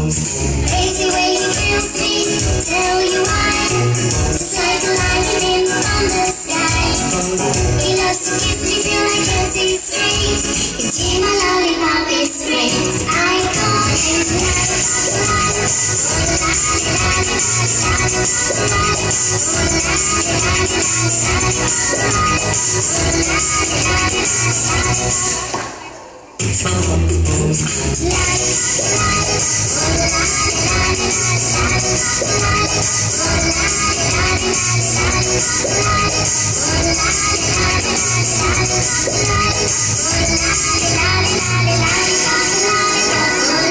Crazy way you feel me, tell you why. Just like a lightning from the sky. He loves to kiss me, feel like it's his dream. You see my lollipop is sweet. I go into la